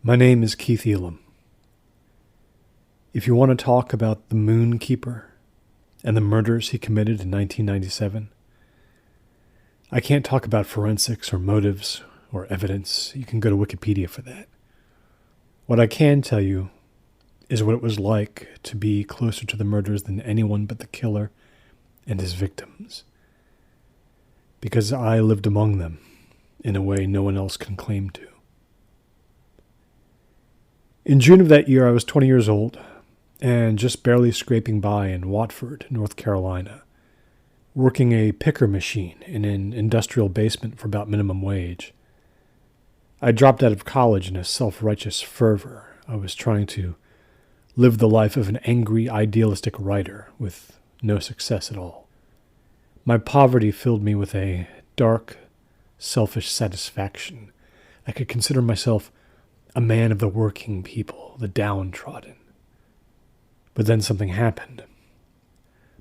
My name is Keith Elam. If you want to talk about the MOONKEEPER and the murders he committed in 1997, I can't talk about forensics or motives or evidence. You can go to Wikipedia for that. What I can tell you is what it was like to be closer to the murders than anyone but the killer and his victims. Because I lived among them in a way no one else can claim to. In June of that year, I was 20 years old and just barely scraping by in Watford, North Carolina, working a picker machine in an industrial basement for about minimum wage. I dropped out of college in a self-righteous fervor. I was trying to live the life of an angry, idealistic writer with no success at all. My poverty filled me with a dark, selfish satisfaction. I could consider myself a man of the working people, the downtrodden. But then something happened.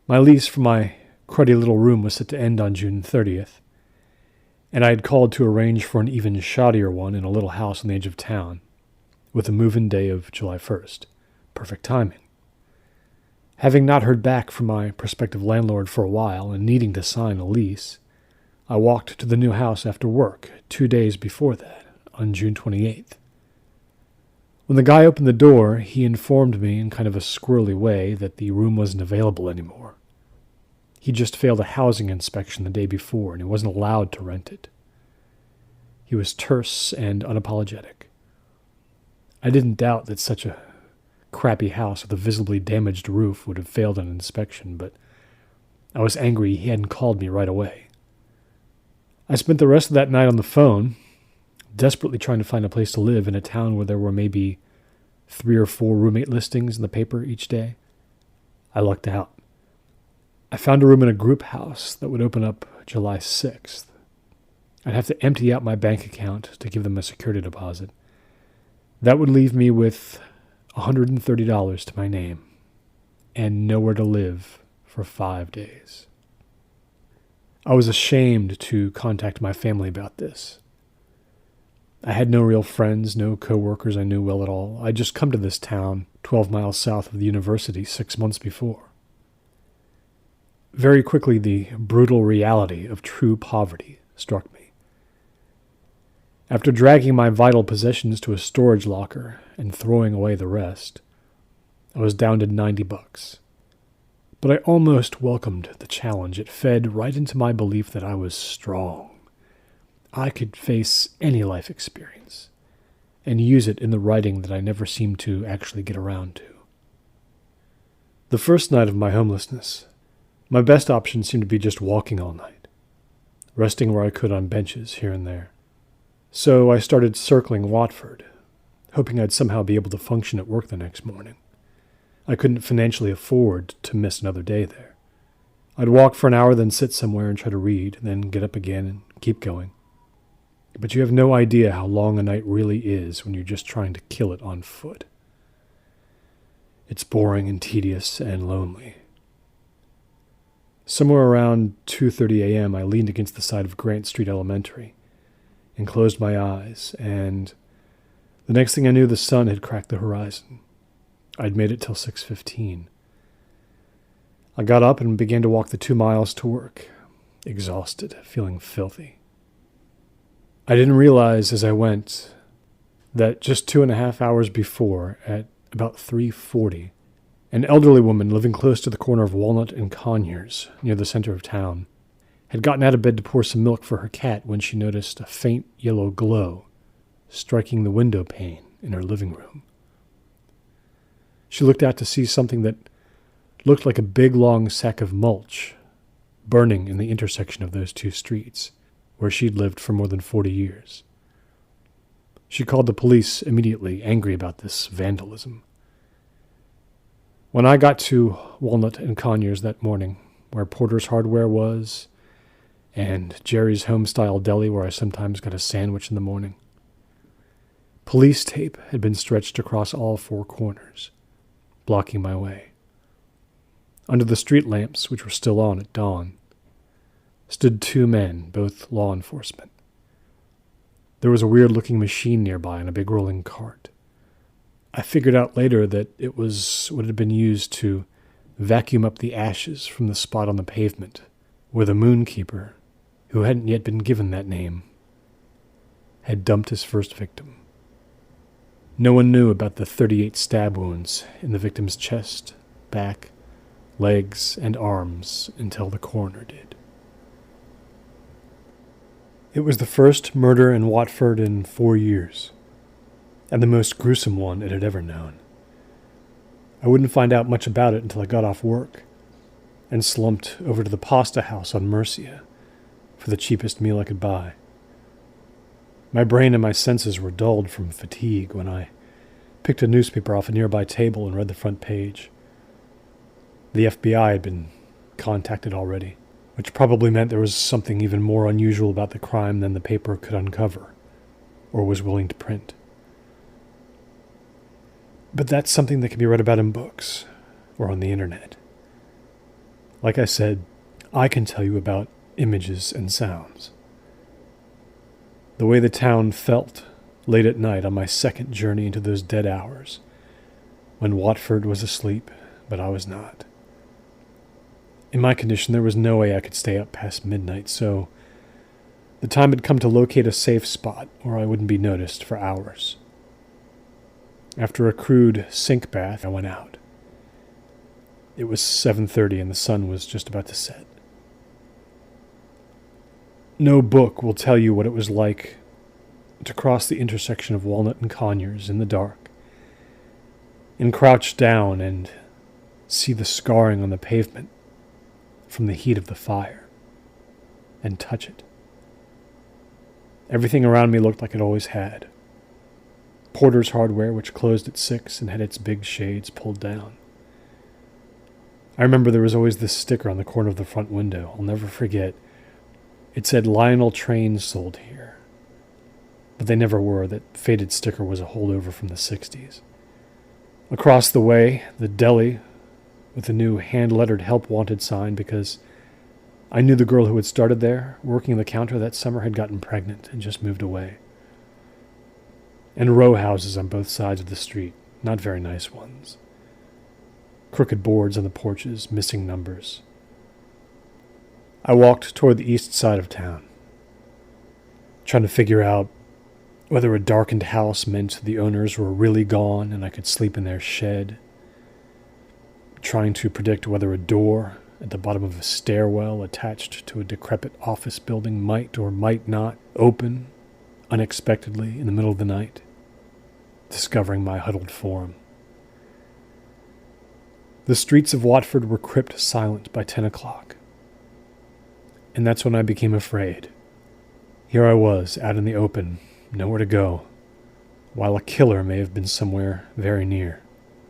My lease for my cruddy little room was set to end on June 30th, and I had called to arrange for an even shoddier one in a little house on the edge of town, with a move-in day of July 1st. Perfect timing. Having not heard back from my prospective landlord for a while and needing to sign a lease, I walked to the new house after work 2 days before that, on June 28th. When the guy opened the door, he informed me in kind of a squirrely way that the room wasn't available anymore. He just failed a housing inspection the day before, and he wasn't allowed to rent it. He was terse and unapologetic. I didn't doubt that such a crappy house with a visibly damaged roof would have failed an inspection, but I was angry he hadn't called me right away. I spent the rest of that night on the phone, desperately trying to find a place to live in a town where there were maybe 3 or 4 roommate listings in the paper each day. I lucked out. I found a room in a group house that would open up July 6th. I'd have to empty out my bank account to give them a security deposit. That would leave me with $130 to my name and nowhere to live for 5 days. I was ashamed to contact my family about this. I had no real friends, no co-workers I knew well at all. I'd just come to this town 12 miles south of the university 6 months before. Very quickly, the brutal reality of true poverty struck me. After dragging my vital possessions to a storage locker and throwing away the rest, I was down to $90. But I almost welcomed the challenge. It fed right into my belief that I was strong. I could face any life experience and use it in the writing that I never seemed to actually get around to. The first night of my homelessness, my best option seemed to be just walking all night, resting where I could on benches here and there. So I started circling Watford, hoping I'd somehow be able to function at work the next morning. I couldn't financially afford to miss another day there. I'd walk for an hour, then sit somewhere and try to read, then get up again and keep going. But you have no idea how long a night really is when you're just trying to kill it on foot. It's boring and tedious and lonely. Somewhere around 2:30 a.m., I leaned against the side of Grant Street Elementary and closed my eyes, and the next thing I knew, the sun had cracked the horizon. I'd made it till 6:15. I got up and began to walk the 2 miles to work, exhausted, feeling filthy. I didn't realize as I went that just 2.5 hours before, at about 3:40, an elderly woman living close to the corner of Walnut and Conyers, near the center of town, had gotten out of bed to pour some milk for her cat when she noticed a faint yellow glow striking the window pane in her living room. She looked out to see something that looked like a big long sack of mulch burning in the intersection of those 2 streets, where she'd lived for more than 40 years. She called the police immediately, angry about this vandalism. When I got to Walnut and Conyers that morning, where Porter's Hardware was, and Jerry's Homestyle Deli, where I sometimes got a sandwich in the morning, police tape had been stretched across all 4 corners, blocking my way. Under the street lamps, which were still on at dawn, stood 2 men, both law enforcement. There was a weird-looking machine nearby and a big rolling cart. I figured out later that it was what had been used to vacuum up the ashes from the spot on the pavement where the Moonkeeper, who hadn't yet been given that name, had dumped his first victim. No one knew about the 38 stab wounds in the victim's chest, back, legs, and arms until the coroner did. It was the first murder in Watford in 4 years, and the most gruesome one it had ever known. I wouldn't find out much about it until I got off work and slumped over to the pasta house on Murcia for the cheapest meal I could buy. My brain and my senses were dulled from fatigue when I picked a newspaper off a nearby table and read the front page. The FBI had been contacted already, which probably meant there was something even more unusual about the crime than the paper could uncover or was willing to print. But that's something that can be read about in books or on the internet. Like I said, I can tell you about images and sounds. The way the town felt late at night on my second journey into those dead hours, when Watford was asleep, but I was not. In my condition, there was no way I could stay up past midnight, so the time had come to locate a safe spot where I wouldn't be noticed for hours. After a crude sink bath, I went out. It was 7:30 and the sun was just about to set. No book will tell you what it was like to cross the intersection of Walnut and Conyers in the dark, and crouch down and see the scarring on the pavement from the heat of the fire, and touch it. Everything around me looked like it always had. Porter's Hardware, which closed at 6 and had its big shades pulled down. I remember there was always this sticker on the corner of the front window. I'll never forget. It said Lionel trains sold here. But they never were. That faded sticker was a holdover from the 60s. Across the way, the deli with a new hand-lettered help wanted sign because I knew the girl who had started there, working the counter that summer, had gotten pregnant and just moved away. And row houses on both sides of the street, not very nice ones. Crooked boards on the porches, missing numbers. I walked toward the east side of town, trying to figure out whether a darkened house meant the owners were really gone and I could sleep in their shed, trying to predict whether a door at the bottom of a stairwell attached to a decrepit office building might or might not open unexpectedly in the middle of the night, discovering my huddled form. The streets of Watford were crypt silent by 10 o'clock. And that's when I became afraid. Here I was, out in the open, nowhere to go, while a killer may have been somewhere very near.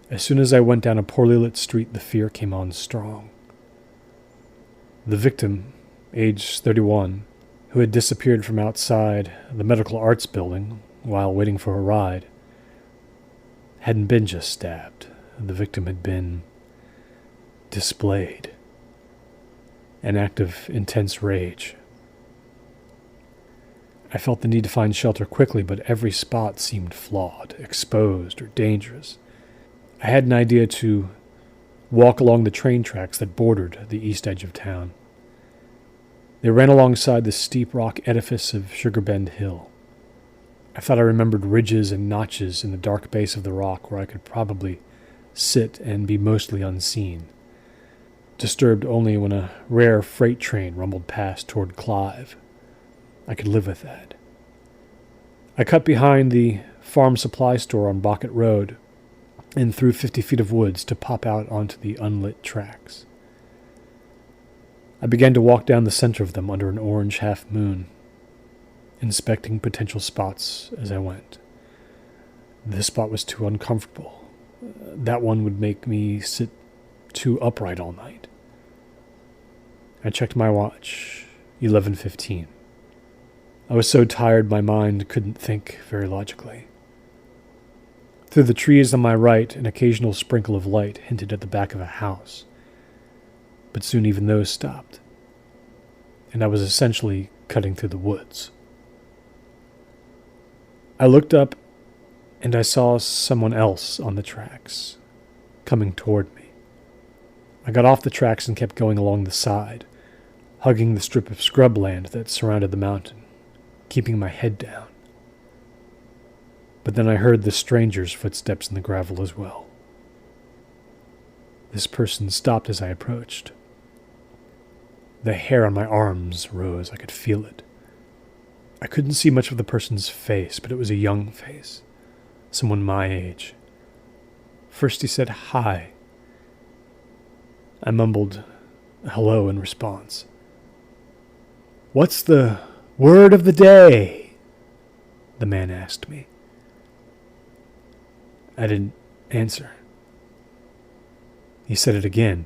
As soon as I went down a poorly lit street, the fear came on strong. The victim, age 31, who had disappeared from outside the medical arts building while waiting for a ride, hadn't been just stabbed. The victim had been displayed. An act of intense rage. I felt the need to find shelter quickly, but every spot seemed flawed, exposed, or dangerous. I had an idea to walk along the train tracks that bordered the east edge of town. They ran alongside the steep rock edifice of Sugarbend Hill. I thought I remembered ridges and notches in the dark base of the rock where I could probably sit and be mostly unseen, disturbed only when a rare freight train rumbled past toward Clive. I could live with that. I cut behind the farm supply store on Bockett Road and through 50 feet of woods to pop out onto the unlit tracks. I began to walk down the center of them under an orange half moon, inspecting potential spots as I went. This spot was too uncomfortable. That one would make me sit too upright all night. I checked my watch, 11:15. I was so tired my mind couldn't think very logically. Through the trees on my right, an occasional sprinkle of light hinted at the back of a house. But soon even those stopped, and I was essentially cutting through the woods. I looked up and I saw someone else on the tracks, coming toward me. I got off the tracks and kept going along the side, hugging the strip of scrubland that surrounded the mountain, keeping my head down. But then I heard the stranger's footsteps in the gravel as well. This person stopped as I approached. The hair on my arms rose. I could feel it. I couldn't see much of the person's face, but it was a young face, someone my age. First he said, "Hi." I mumbled hello in response. "What's the word of the day?" the man asked me. I didn't answer. He said it again.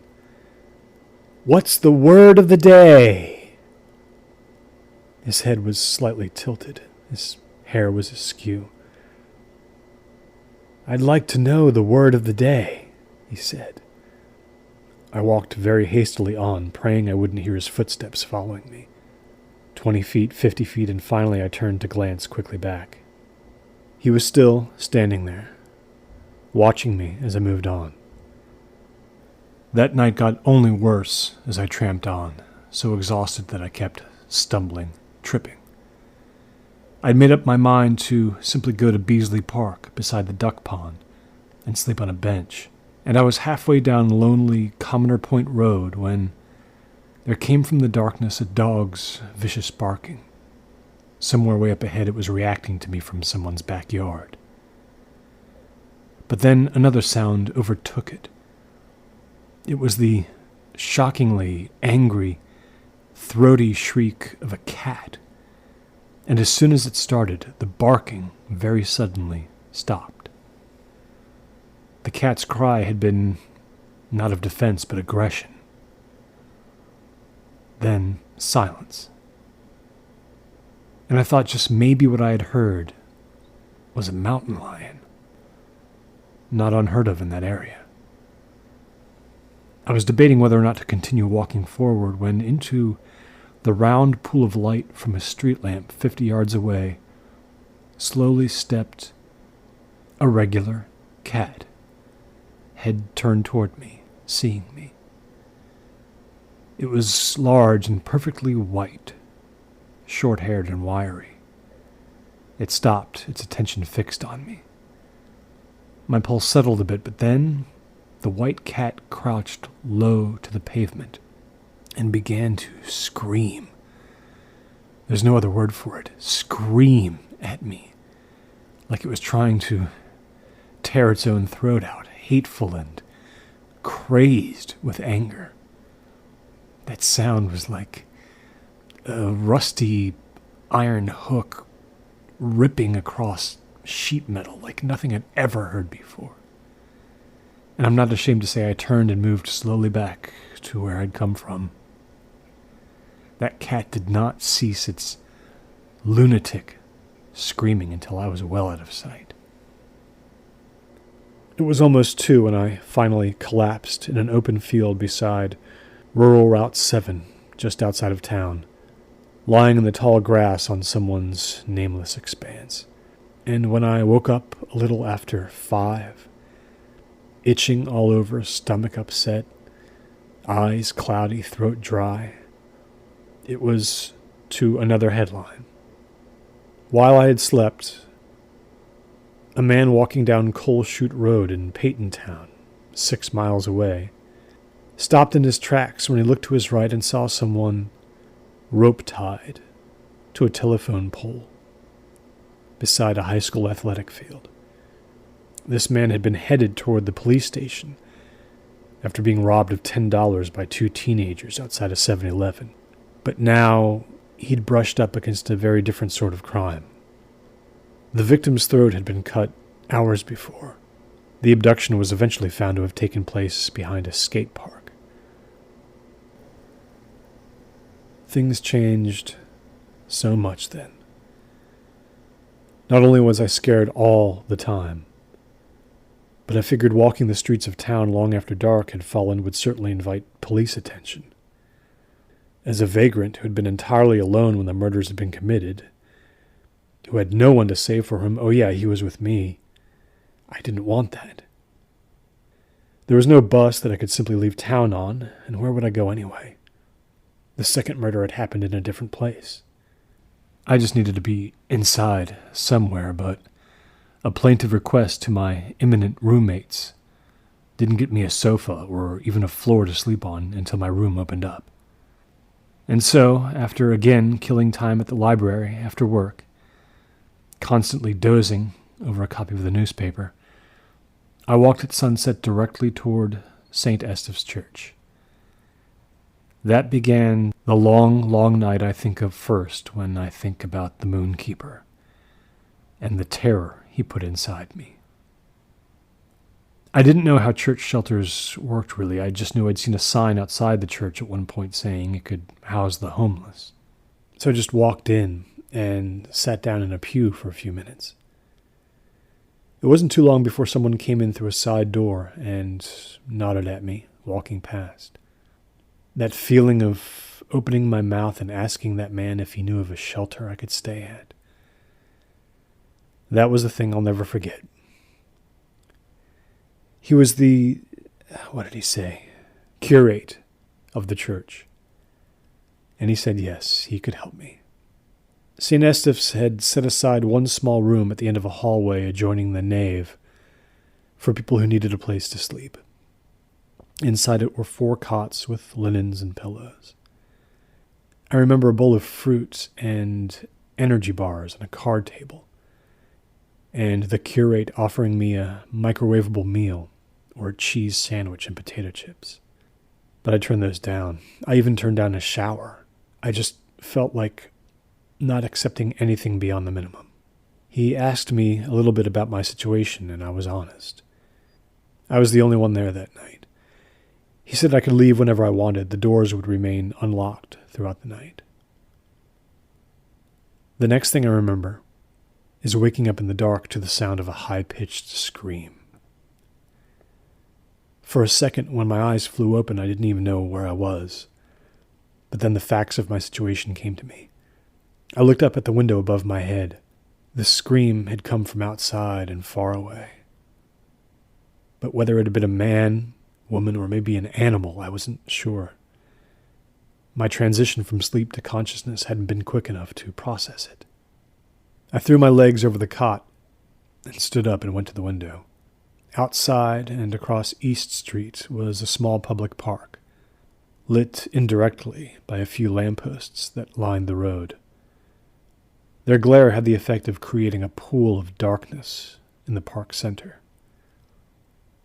"What's the word of the day?" His head was slightly tilted. His hair was askew. "I'd like to know the word of the day," he said. I walked very hastily on, praying I wouldn't hear his footsteps following me. 20 feet, 50 feet, and finally I turned to glance quickly back. He was still standing there, watching me as I moved on. That night got only worse as I tramped on, so exhausted that I kept stumbling, tripping. I'd made up my mind to simply go to Beasley Park beside the duck pond and sleep on a bench, and I was halfway down lonely Commoner Point Road when there came from the darkness a dog's vicious barking. Somewhere way up ahead it was reacting to me from someone's backyard. But then another sound overtook it. It was the shockingly angry, throaty shriek of a cat, and as soon as it started, the barking very suddenly stopped. The cat's cry had been not of defense but aggression. Then silence. And I thought just maybe what I had heard was a mountain lion. Not unheard of in that area. I was debating whether or not to continue walking forward when into the round pool of light from a street lamp 50 yards away slowly stepped a regular cat, head turned toward me, seeing me. It was large and perfectly white, short-haired and wiry. It stopped, its attention fixed on me. My pulse settled a bit, but then the white cat crouched low to the pavement and began to scream. There's no other word for it. Scream at me, like it was trying to tear its own throat out, hateful and crazed with anger. That sound was like a rusty iron hook ripping across sheet metal like nothing I'd ever heard before. And I'm not ashamed to say I turned and moved slowly back to where I'd come from. That cat did not cease its lunatic screaming until I was well out of sight. It was almost 2 when I finally collapsed in an open field beside Rural Route 7, just outside of town, lying in the tall grass on someone's nameless expanse. And when I woke up a little after 5, itching all over, stomach upset, eyes cloudy, throat dry, it was to another headline. While I had slept, a man walking down Coal Chute Road in Peytontown, 6 miles away, stopped in his tracks when he looked to his right and saw someone rope-tied to a telephone pole beside a high school athletic field. This man had been headed toward the police station after being robbed of $10 by 2 teenagers outside a 7-Eleven. But now he'd brushed up against a very different sort of crime. The victim's throat had been cut hours before. The abduction was eventually found to have taken place behind a skate park. Things changed so much then. Not only was I scared all the time, but I figured walking the streets of town long after dark had fallen would certainly invite police attention. As a vagrant who had been entirely alone when the murders had been committed, who had no one to save for him, oh yeah, he was with me, I didn't want that. There was no bus that I could simply leave town on, and where would I go anyway? The second murder had happened in a different place. I just needed to be inside somewhere, but a plaintive request to my imminent roommates didn't get me a sofa or even a floor to sleep on until my room opened up. And so, after again killing time at the library after work, constantly dozing over a copy of the newspaper, I walked at sunset directly toward St. Esteve's Church. That began the long, long night I think of first when I think about the Moonkeeper and the terror he put inside me. I didn't know how church shelters worked really. I just knew I'd seen a sign outside the church at one point saying it could house the homeless. So I just walked in and sat down in a pew for a few minutes. It wasn't too long before someone came in through a side door and nodded at me, walking past. That feeling of opening my mouth and asking that man if he knew of a shelter I could stay at. That was the thing I'll never forget. He was the, what did he say, curate of the church. And he said yes, he could help me. St. Esteve's had set aside one small room at the end of a hallway adjoining the nave for people who needed a place to sleep. Inside it were 4 cots with linens and pillows. I remember a bowl of fruit and energy bars and a card table, and the curate offering me a microwavable meal or a cheese sandwich and potato chips. But I turned those down. I even turned down a shower. I just felt like not accepting anything beyond the minimum. He asked me a little bit about my situation, and I was honest. I was the only one there that night. He said I could leave whenever I wanted. The doors would remain unlocked throughout the night. The next thing I remember is waking up in the dark to the sound of a high-pitched scream. For a second, when my eyes flew open, I didn't even know where I was. But then the facts of my situation came to me. I looked up at the window above my head. The scream had come from outside and far away. But whether it had been a man, woman, or maybe an animal, I wasn't sure. My transition from sleep to consciousness hadn't been quick enough to process it. I threw my legs over the cot and stood up and went to the window. Outside and across East Street was a small public park, lit indirectly by a few lampposts that lined the road. Their glare had the effect of creating a pool of darkness in the park center.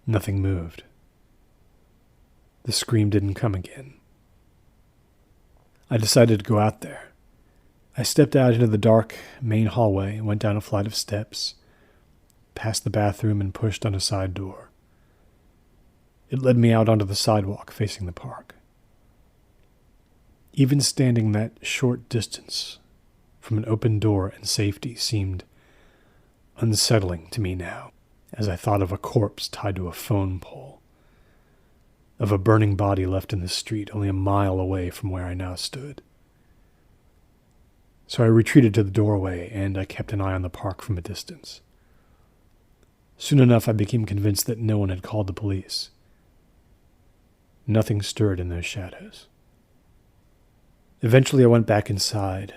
Nothing moved. The scream didn't come again. I decided to go out there. I stepped out into the dark main hallway and went down a flight of steps, past the bathroom, and pushed on a side door. It led me out onto the sidewalk facing the park. Even standing that short distance from an open door and safety seemed unsettling to me now, as I thought of a corpse tied to a phone pole, of a burning body left in the street only a mile away from where I now stood. So I retreated to the doorway, and I kept an eye on the park from a distance. Soon enough, I became convinced that no one had called the police. Nothing stirred in those shadows. Eventually, I went back inside,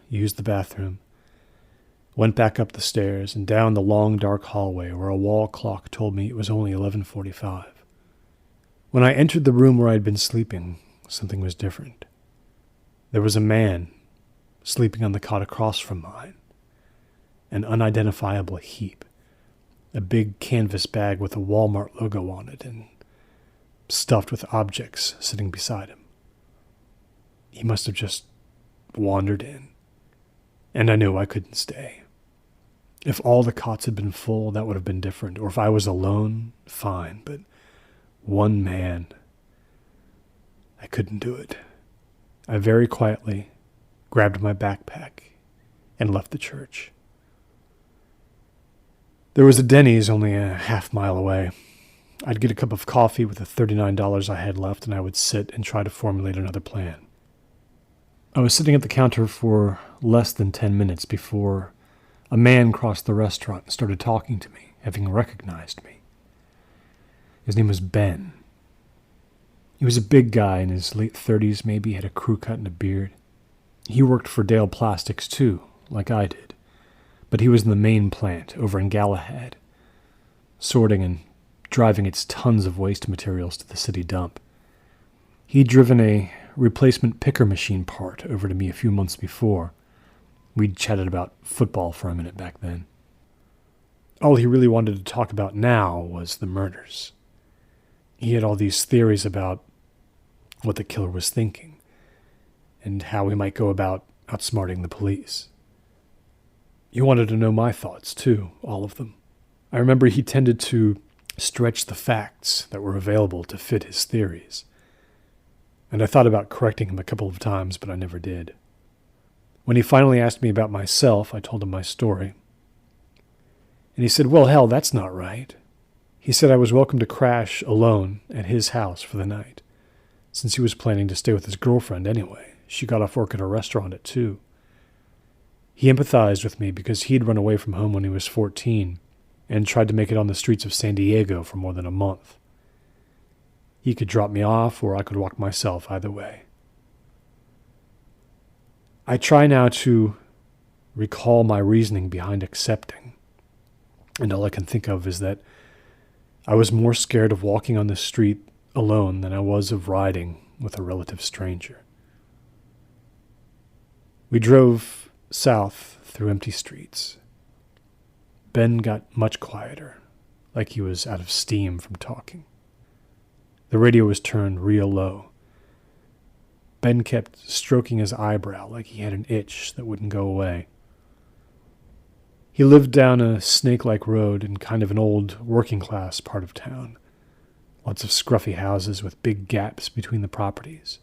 used the bathroom, went back up the stairs and down the long, dark hallway where a wall clock told me it was only 11:45. When I entered the room where I had been sleeping, something was different. There was a man sleeping on the cot across from mine, an unidentifiable heap, a big canvas bag with a Walmart logo on it and stuffed with objects sitting beside him. He must have just wandered in, and I knew I couldn't stay. If all the cots had been full, that would have been different, or if I was alone, fine, but one man, I couldn't do it. I very quietly grabbed my backpack and left the church. There was a Denny's only a half-mile away. I'd get a cup of coffee with the $39 I had left, and I would sit and try to formulate another plan. I was sitting at the counter for less than 10 minutes before a man crossed the restaurant and started talking to me. having recognized me. His name was Ben. He was a big guy in his late 30s, maybe, had a crew cut and a beard. He worked for Dale Plastics, too, like I did. But he was in the main plant over in Galahad, sorting and driving its tons of waste materials to the city dump. He'd driven a replacement picker machine part over to me a few months before. We'd chatted about football for a minute back then. All he really wanted to talk about now was the murders. He had all these theories about what the killer was thinking, and how we might go about outsmarting the police. He wanted to know my thoughts, too, all of them. I remember he tended to stretch the facts that were available to fit his theories. And I thought about correcting him a couple of times, but I never did. When he finally asked me about myself, I told him my story. And he said, "Well, hell, that's not right." He said I was welcome to crash alone at his house for the night, since he was planning to stay with his girlfriend anyway. She got off work at a restaurant at 2. He empathized with me because he'd run away from home when he was 14 and tried to make it on the streets of San Diego for more than a month. He could drop me off or I could walk myself, either way. I try now to recall my reasoning behind accepting, and all I can think of is that I was more scared of walking on the street alone than I was of riding with a relative stranger. We drove south through empty streets. Ben got much quieter, like he was out of steam from talking. The radio was turned real low. Ben kept stroking his eyebrow like he had an itch that wouldn't go away. He lived down a snake-like road in kind of an old working-class part of town. Lots of scruffy houses with big gaps between the properties.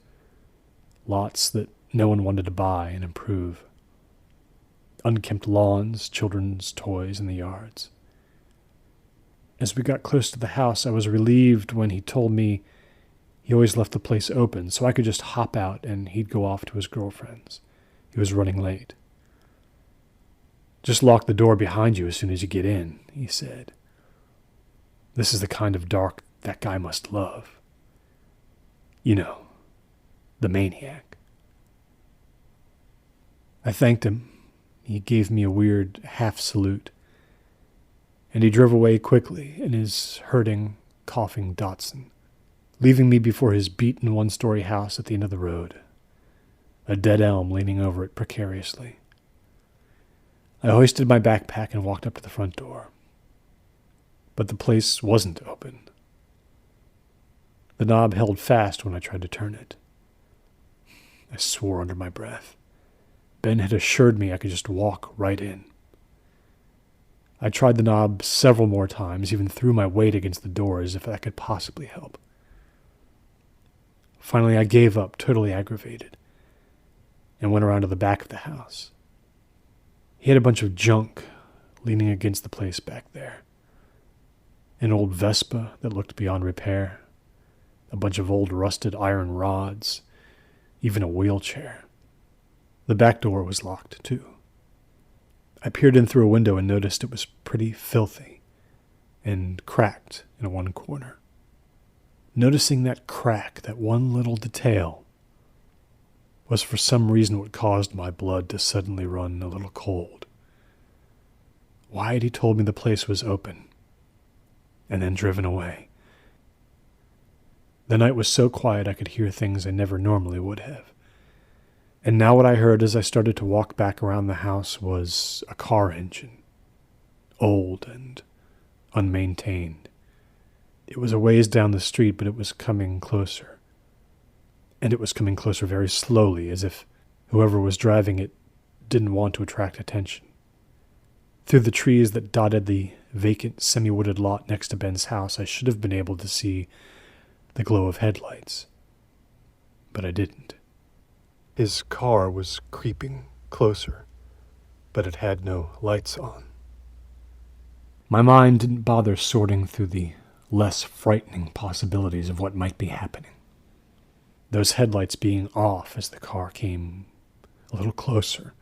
Lots that no one wanted to buy and improve. Unkempt lawns, children's toys in the yards. As we got close to the house, I was relieved when he told me he always left the place open, so I could just hop out and he'd go off to his girlfriend's. He was running late. "Just lock the door behind you as soon as you get in," he said. "This is the kind of dark that guy must love. You know, the maniac." I thanked him. He gave me a weird half-salute, and he drove away quickly in his hurting, coughing Datsun, leaving me before his beaten one-story house at the end of the road, a dead elm leaning over it precariously. I hoisted my backpack and walked up to the front door. But the place wasn't open. The knob held fast when I tried to turn it. I swore under my breath. Ben had assured me I could just walk right in. I tried the knob several more times, even threw my weight against the door as if that could possibly help. Finally, I gave up, totally aggravated, and went around to the back of the house. He had a bunch of junk leaning against the place back there. An old Vespa that looked beyond repair, a bunch of old rusted iron rods, even a wheelchair. The back door was locked, too. I peered in through a window and noticed it was pretty filthy and cracked in one corner. Noticing that crack, that one little detail, was for some reason what caused my blood to suddenly run a little cold. Why had he told me the place was open and then driven away? The night was so quiet I could hear things I never normally would have. And now what I heard as I started to walk back around the house was a car engine, old and unmaintained. It was a ways down the street, but it was coming closer. And it was coming closer very slowly, as if whoever was driving it didn't want to attract attention. Through the trees that dotted the vacant, semi-wooded lot next to Ben's house, I should have been able to see the glow of headlights. But I didn't. His car was creeping closer, but it had no lights on. My mind didn't bother sorting through the less frightening possibilities of what might be happening. Those headlights being off as the car came a little closer,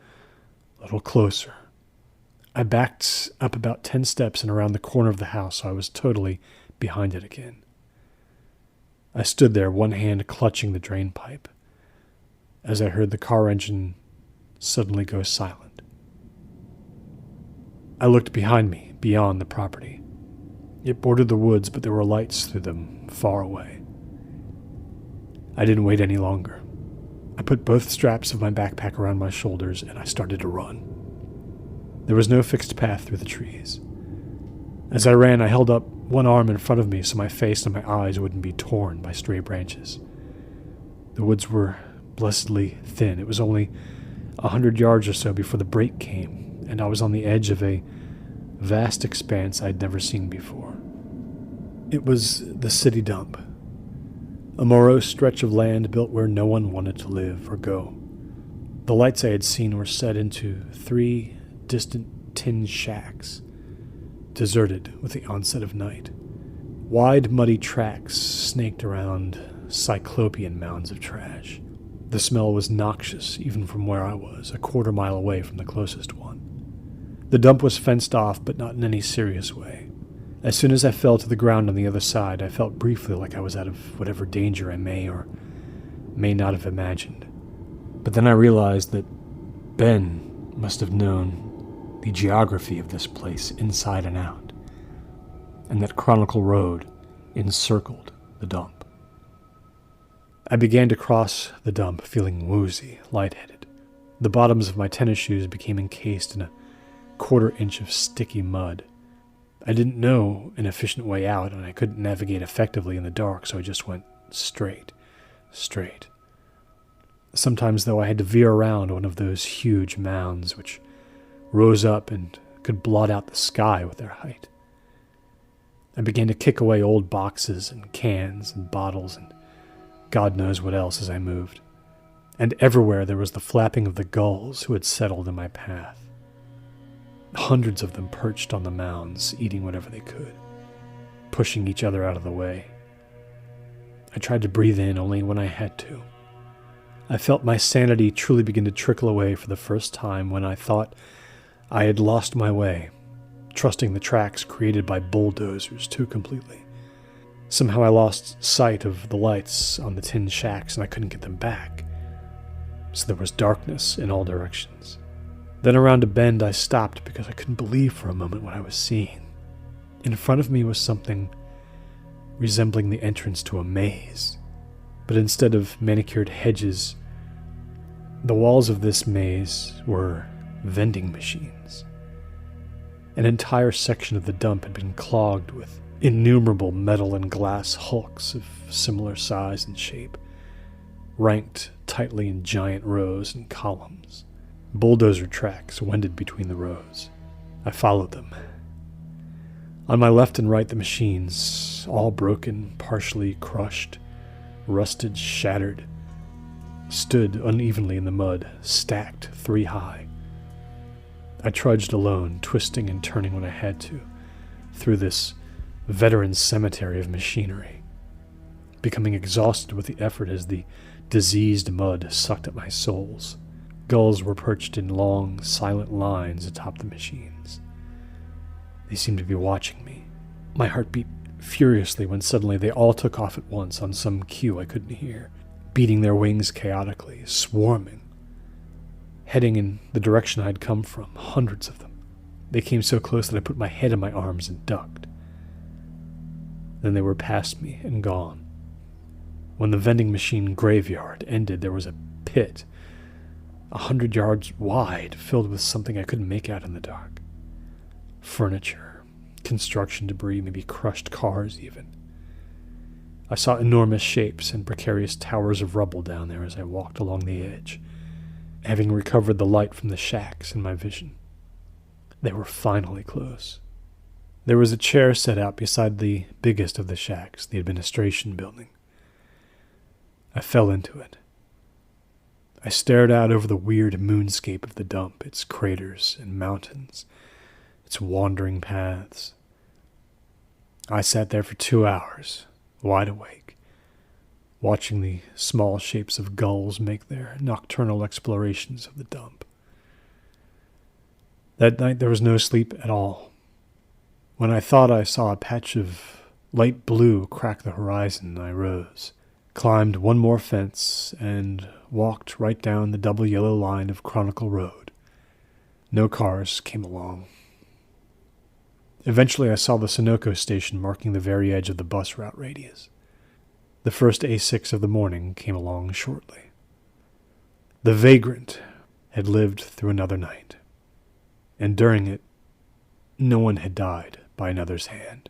I backed up about 10 steps and around the corner of the house, so I was totally behind it again. I stood there, one hand clutching the drain pipe, as I heard the car engine suddenly go silent. I looked behind me, beyond the property. It bordered the woods, but there were lights through them, far away. I didn't wait any longer. I put both straps of my backpack around my shoulders, and I started to run. There was no fixed path through the trees. As I ran, I held up one arm in front of me so my face and my eyes wouldn't be torn by stray branches. The woods were blessedly thin. It was only 100 yards or so before the break came, and I was on the edge of a vast expanse I'd never seen before. It was the city dump, a morose stretch of land built where no one wanted to live or go. The lights I had seen were set into 3 distant tin shacks, deserted with the onset of night. Wide, muddy tracks snaked around cyclopean mounds of trash. The smell was noxious even from where I was, a quarter-mile away from the closest one. The dump was fenced off, but not in any serious way. As soon as I fell to the ground on the other side, I felt briefly like I was out of whatever danger I may or may not have imagined. But then I realized that Ben must have known the geography of this place inside and out, and that Chronicle Road encircled the dump. I began to cross the dump, feeling woozy, lightheaded. The bottoms of my tennis shoes became encased in a quarter-inch of sticky mud. I didn't know an efficient way out, and I couldn't navigate effectively in the dark, so I just went straight. Sometimes, though, I had to veer around one of those huge mounds which rose up and could blot out the sky with their height. I began to kick away old boxes and cans and bottles and God knows what else as I moved. And everywhere there was the flapping of the gulls who had settled in my path. Hundreds of them perched on the mounds, eating whatever they could, pushing each other out of the way. I tried to breathe in only when I had to. I felt my sanity truly begin to trickle away for the first time when I thought I had lost my way, trusting the tracks created by bulldozers too completely. Somehow I lost sight of the lights on the tin shacks and I couldn't get them back. So there was darkness in all directions. Then around a bend I stopped because I couldn't believe for a moment what I was seeing. In front of me was something resembling the entrance to a maze. But instead of manicured hedges, the walls of this maze were vending machines. An entire section of the dump had been clogged with innumerable metal and glass hulks of similar size and shape, ranked tightly in giant rows and columns. Bulldozer tracks wended between the rows. I followed them. On my left and right, the machines, all broken, partially crushed, rusted, shattered, stood unevenly in the mud, stacked 3 high. I trudged alone, twisting and turning when I had to, through this veteran cemetery of machinery, becoming exhausted with the effort as the diseased mud sucked at my soles. Gulls were perched in long, silent lines atop the machines. They seemed to be watching me. My heart beat furiously when suddenly they all took off at once on some cue I couldn't hear, beating their wings chaotically, swarming, heading in the direction I had come from, hundreds of them. They came so close that I put my head in my arms and ducked. Then they were past me and gone. When the vending machine graveyard ended, there was a pit, 100 yards wide, filled with something I couldn't make out in the dark. Furniture, construction debris, maybe crushed cars even. I saw enormous shapes and precarious towers of rubble down there as I walked along the edge, having recovered the light from the shacks in my vision. They were finally close. There was a chair set out beside the biggest of the shacks, the administration building. I fell into it. I stared out over the weird moonscape of the dump, its craters and mountains, its wandering paths. I sat there for 2 hours, wide awake, watching the small shapes of gulls make their nocturnal explorations of the dump. That night there was no sleep at all. When I thought I saw a patch of light blue crack the horizon, I rose, climbed one more fence, and walked right down the double yellow line of Chronicle Road. No cars came along. Eventually I saw the Sunoco station marking the very edge of the bus route radius. The first A6 of the morning came along shortly. The vagrant had lived through another night, and during it, no one had died by another's hand.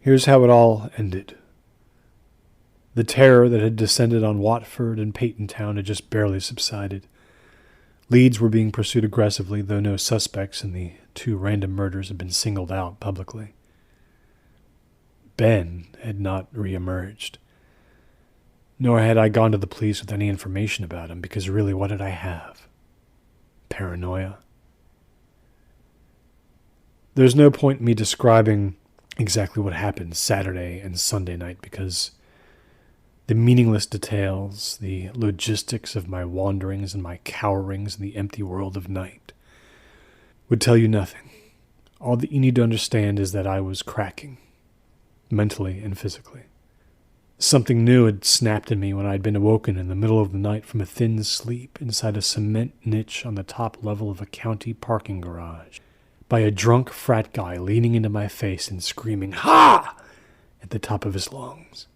Here's how it all ended. The terror that had descended on Watford and Patontown had just barely subsided. Leads were being pursued aggressively, though no suspects in the 2 random murders had been singled out publicly. Ben had not reemerged. Nor had I gone to the police with any information about him, because really, what did I have? Paranoia? There's no point in me describing exactly what happened Saturday and Sunday night, because the meaningless details, the logistics of my wanderings and my cowerings in the empty world of night, would tell you nothing. All that you need to understand is that I was cracking, mentally and physically. Something new had snapped in me when I had been awoken in the middle of the night from a thin sleep inside a cement niche on the top level of a county parking garage by a drunk frat guy leaning into my face and screaming, "Ha!" at the top of his lungs.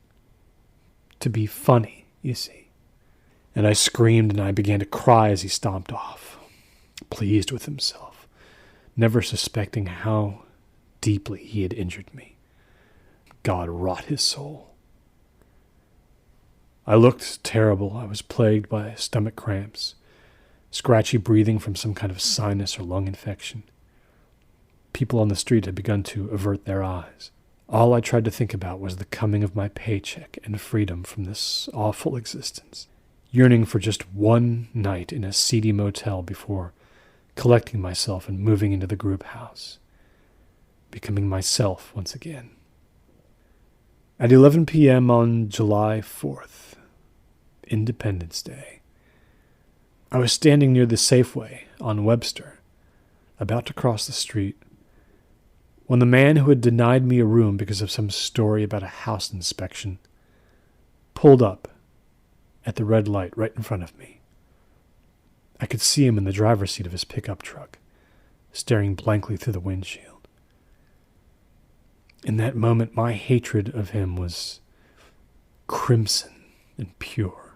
To be funny, you see. And I screamed and I began to cry as he stomped off, pleased with himself, never suspecting how deeply he had injured me. God rot his soul. I looked terrible. I was plagued by stomach cramps, scratchy breathing from some kind of sinus or lung infection. People on the street had begun to avert their eyes. All I tried to think about was the coming of my paycheck and freedom from this awful existence, yearning for just one night in a seedy motel before collecting myself and moving into the group house, becoming myself once again. At 11 p.m. on July 4th, Independence Day, I was standing near the Safeway on Webster, about to cross the street, when the man who had denied me a room because of some story about a house inspection pulled up at the red light right in front of me. I could see him in the driver's seat of his pickup truck, staring blankly through the windshield. In that moment, my hatred of him was crimson and pure.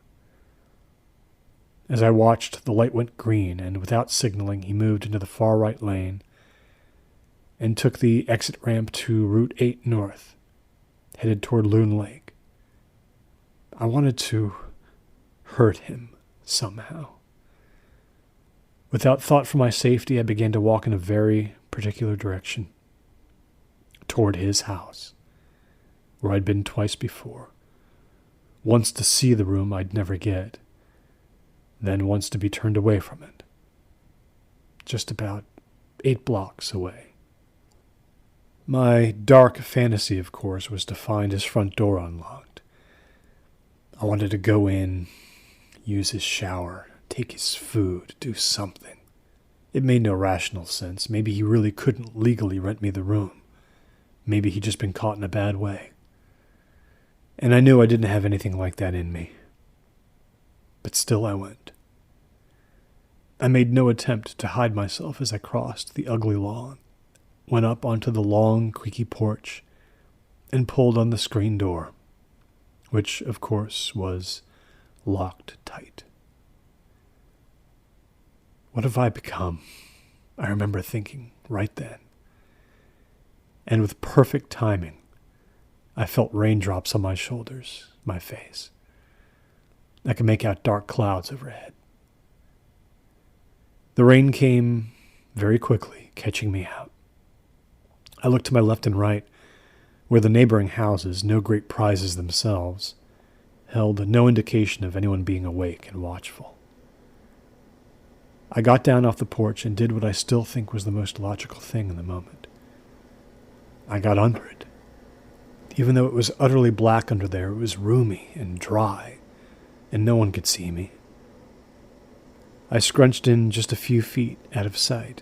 As I watched, the light went green, and without signaling, he moved into the far right lane and took the exit ramp to Route 8 North, headed toward Loon Lake. I wanted to hurt him somehow. Without thought for my safety, I began to walk in a very particular direction, toward his house, where I'd been twice before. Once to see the room I'd never get, then once to be turned away from it. Just about 8 blocks away. My dark fantasy, of course, was to find his front door unlocked. I wanted to go in, use his shower, take his food, do something. It made no rational sense. Maybe he really couldn't legally rent me the room. Maybe he'd just been caught in a bad way. And I knew I didn't have anything like that in me. But still I went. I made no attempt to hide myself as I crossed the ugly lawn, went up onto the long, creaky porch, and pulled on the screen door, which, of course, was locked tight. What have I become? I remember thinking right then. And with perfect timing, I felt raindrops on my shoulders, my face. I could make out dark clouds overhead. The rain came very quickly, catching me out. I looked to my left and right, where the neighboring houses, no great prizes themselves, held no indication of anyone being awake and watchful. I got down off the porch and did what I still think was the most logical thing in the moment. I got under it. Even though it was utterly black under there, it was roomy and dry, and no one could see me. I scrunched in just a few feet out of sight,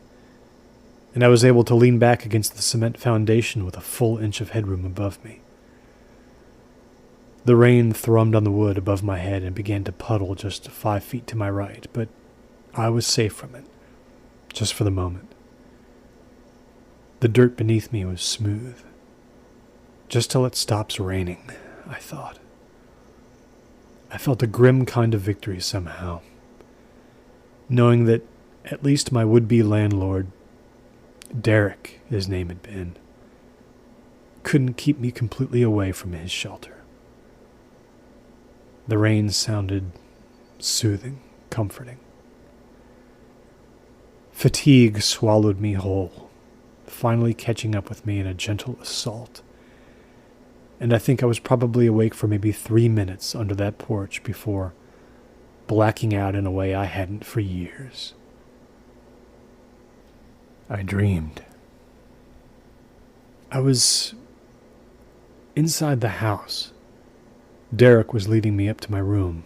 and I was able to lean back against the cement foundation with a full inch of headroom above me. The rain thrummed on the wood above my head and began to puddle just 5 feet to my right, but I was safe from it, just for the moment. The dirt beneath me was smooth. Just till it stops raining, I thought. I felt a grim kind of victory somehow, knowing that at least my would-be landlord, Derek, his name had been, couldn't keep me completely away from his shelter. The rain sounded soothing, comforting. Fatigue swallowed me whole, finally catching up with me in a gentle assault. And I think I was probably awake for maybe 3 minutes under that porch before blacking out in a way I hadn't for years. I dreamed. I was inside the house. Derek was leading me up to my room.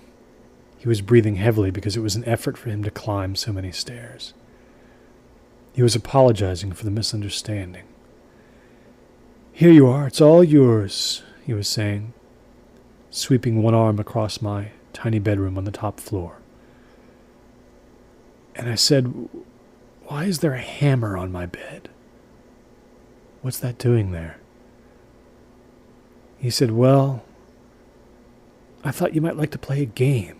He was breathing heavily because it was an effort for him to climb so many stairs. He was apologizing for the misunderstanding. "Here you are, it's all yours," he was saying, sweeping one arm across my tiny bedroom on the top floor. And I said, "Why is there a hammer on my bed? What's that doing there?" He said, "Well, I thought you might like to play a game.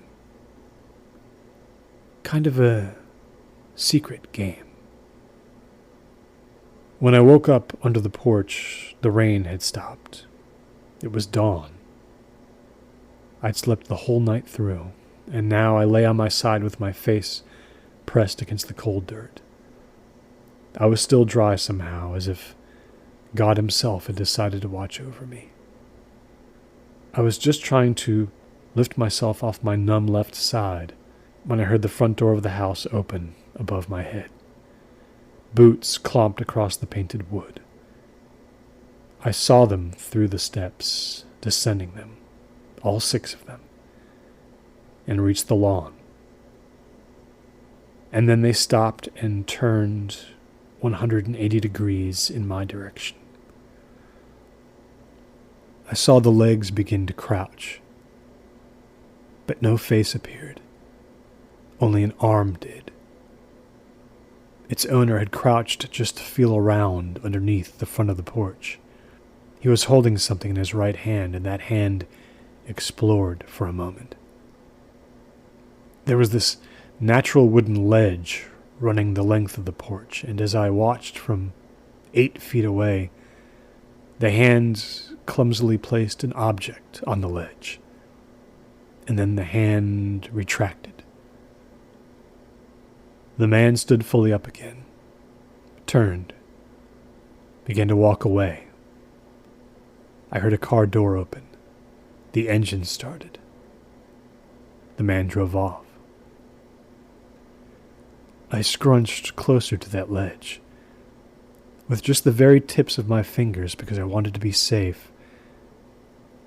Kind of a secret game." When I woke up under the porch, the rain had stopped. It was dawn. I'd slept the whole night through, and now I lay on my side with my face pressed against the cold dirt. I was still dry somehow, as if God himself had decided to watch over me. I was just trying to lift myself off my numb left side when I heard the front door of the house open above my head. Boots clomped across the painted wood. I saw them through the steps, descending them, all 6 of them, and reached the lawn. And then they stopped and turned 180 degrees in my direction. I saw the legs begin to crouch, but no face appeared. Only an arm did. Its owner had crouched just to feel around underneath the front of the porch. He was holding something in his right hand, and that hand explored for a moment. There was this natural wooden ledge running the length of the porch, and as I watched from 8 feet away, the hand clumsily placed an object on the ledge, and then the hand retracted. The man stood fully up again, turned, began to walk away. I heard a car door open. The engine started. The man drove off. I scrunched closer to that ledge. With just the very tips of my fingers, because I wanted to be safe,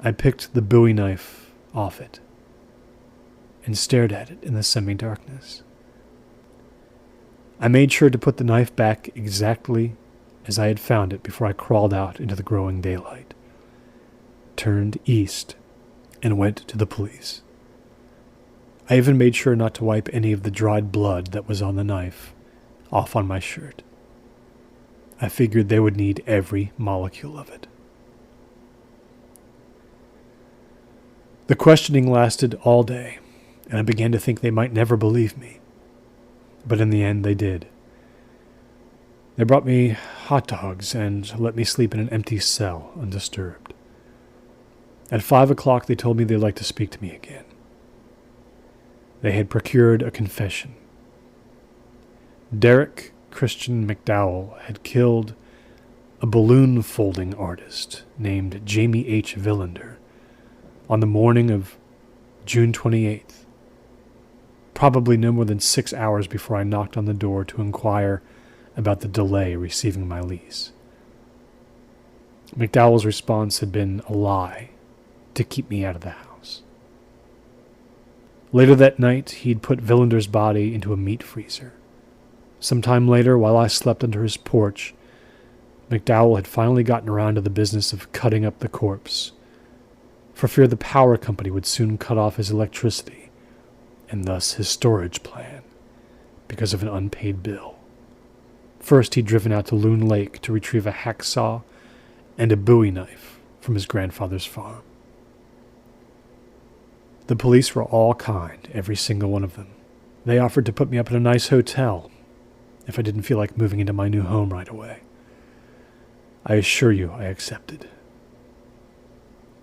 I picked the Bowie knife off it and stared at it in the semi-darkness. I made sure to put the knife back exactly as I had found it before I crawled out into the growing daylight, turned east, and went to the police. I even made sure not to wipe any of the dried blood that was on the knife off on my shirt. I figured they would need every molecule of it. The questioning lasted all day, and I began to think they might never believe me. But in the end, they did. They brought me hot dogs and let me sleep in an empty cell, undisturbed. At 5 o'clock, they told me they'd like to speak to me again. They had procured a confession. Derek Christian McDowell had killed a balloon folding artist named Jamie H. Villander on the morning of June 28th, probably no more than 6 hours before I knocked on the door to inquire about the delay receiving my lease. McDowell's response had been a lie to keep me out of the house. Later that night, he'd put Villander's body into a meat freezer. Sometime later, while I slept under his porch, McDowell had finally gotten around to the business of cutting up the corpse, for fear the power company would soon cut off his electricity, and thus his storage plan, because of an unpaid bill. First, he'd driven out to Loon Lake to retrieve a hacksaw and a bowie knife from his grandfather's farm. The police were all kind, every single one of them. They offered to put me up in a nice hotel if I didn't feel like moving into my new home right away. I assure you I accepted.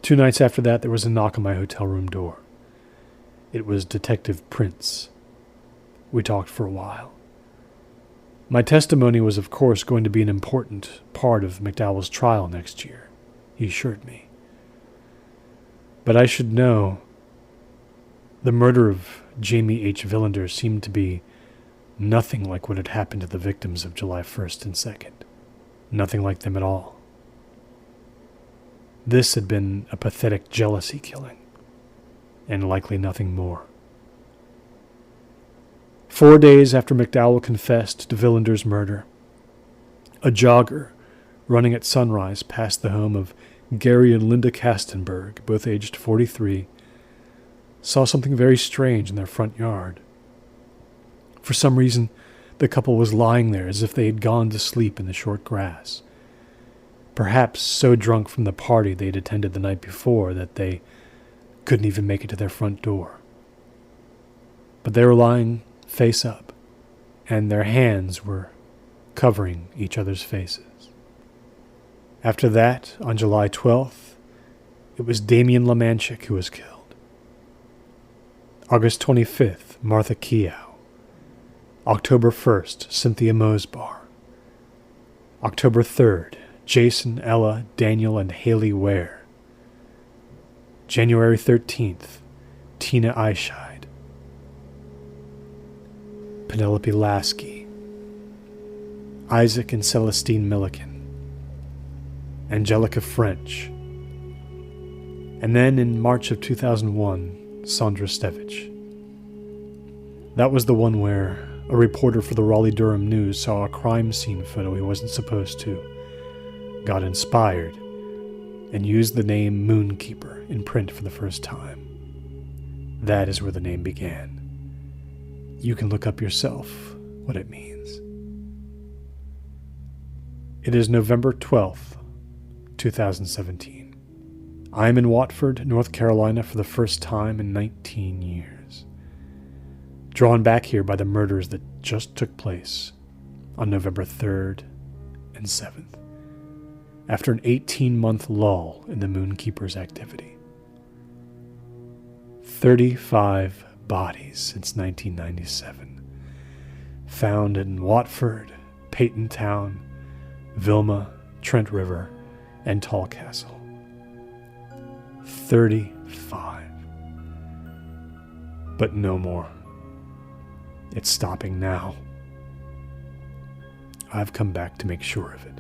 2 nights after that, there was a knock on my hotel room door. It was Detective Prince. We talked for a while. My testimony was, of course, going to be an important part of McDowell's trial next year, he assured me. But I should know, the murder of Jamie H. Villander seemed to be nothing like what had happened to the victims of July 1st and 2nd. Nothing like them at all. This had been a pathetic jealousy killing, and likely nothing more. 4 days after McDowell confessed to Villander's murder, a jogger running at sunrise past the home of Gary and Linda Kastenberg, both aged 43, saw something very strange in their front yard. For some reason, the couple was lying there as if they had gone to sleep in the short grass. Perhaps so drunk from the party they had attended the night before that they couldn't even make it to their front door. But they were lying face up, and their hands were covering each other's faces. After that, on July 12th, it was Damian Lamanchik who was killed. August 25th, Martha Keough. October 1st, Cynthia Mosbar. October 3rd, Jason, Ella, Daniel, and Haley Ware. January 13th, Tina Eichide. Penelope Lasky. Isaac and Celestine Milliken. Angelica French. And then in March of 2001, Sandra Stevich. That was the one where a reporter for the Raleigh-Durham News saw a crime scene photo he wasn't supposed to, got inspired, and used the name MOONKEEPER in print for the first time. That is where the name began. You can look up yourself what it means. It is November 12th, 2017. I am in Watford, North Carolina for the first time in 19 years. Drawn back here by the murders that just took place on November 3rd and 7th, after an 18-month lull in the Moonkeeper's activity. 35 bodies since 1997, found in Watford, Peytontown, Vilma, Trent River, and Tallcastle. 35. But no more. It's stopping now. I've come back to make sure of it.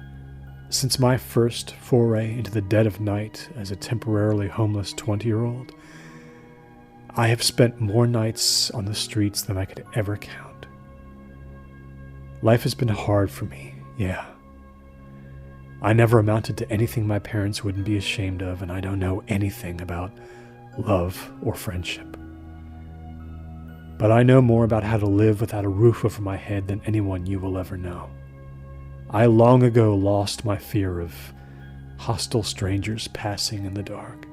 Since my first foray into the dead of night as a temporarily homeless 20-year-old, I have spent more nights on the streets than I could ever count. Life has been hard for me, yeah. I never amounted to anything my parents wouldn't be ashamed of, and I don't know anything about love or friendship. But I know more about how to live without a roof over my head than anyone you will ever know. I long ago lost my fear of hostile strangers passing in the dark,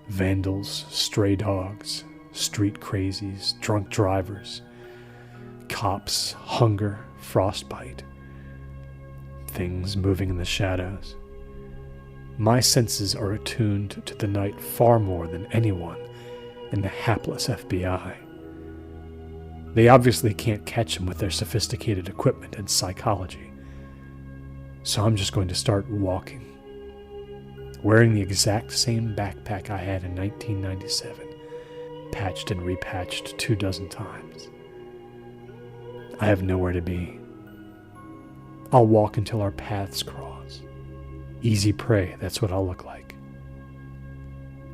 vandals, stray dogs, street crazies, drunk drivers, cops, hunger, frostbite, things moving in the shadows. My senses are attuned to the night far more than anyone in the hapless FBI. They obviously can't catch him with their sophisticated equipment and psychology. So I'm just going to start walking, wearing the exact same backpack I had in 1997, patched and repatched 24 times. I have nowhere to be. I'll walk until our paths cross. Easy prey, that's what I'll look like.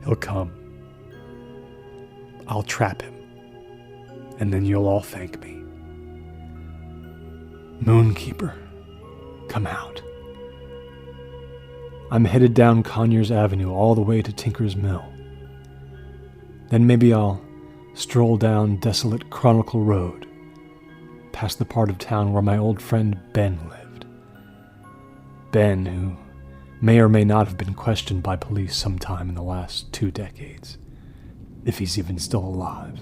He'll come. I'll trap him and then you'll all thank me. Moonkeeper, come out. I'm headed down Conyers Avenue all the way to Tinker's Mill. Then maybe I'll stroll down desolate Chronicle Road, past the part of town where my old friend Ben lived. Ben, who may or may not have been questioned by police sometime in the last 2 decades, if he's even still alive.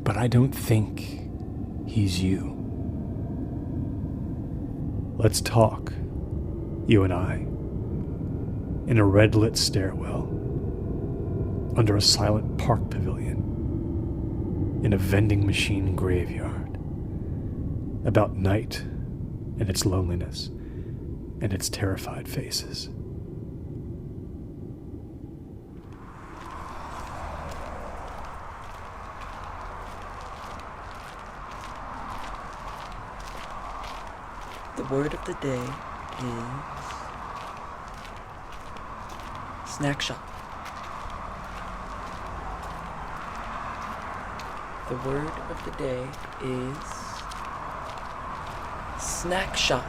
But I don't think he's you. Let's talk, you and I, in a red-lit stairwell, under a silent park pavilion, in a vending machine graveyard, about night and its loneliness and its terrified faces. The word of the day is snack shop. The word of the day is snack shop.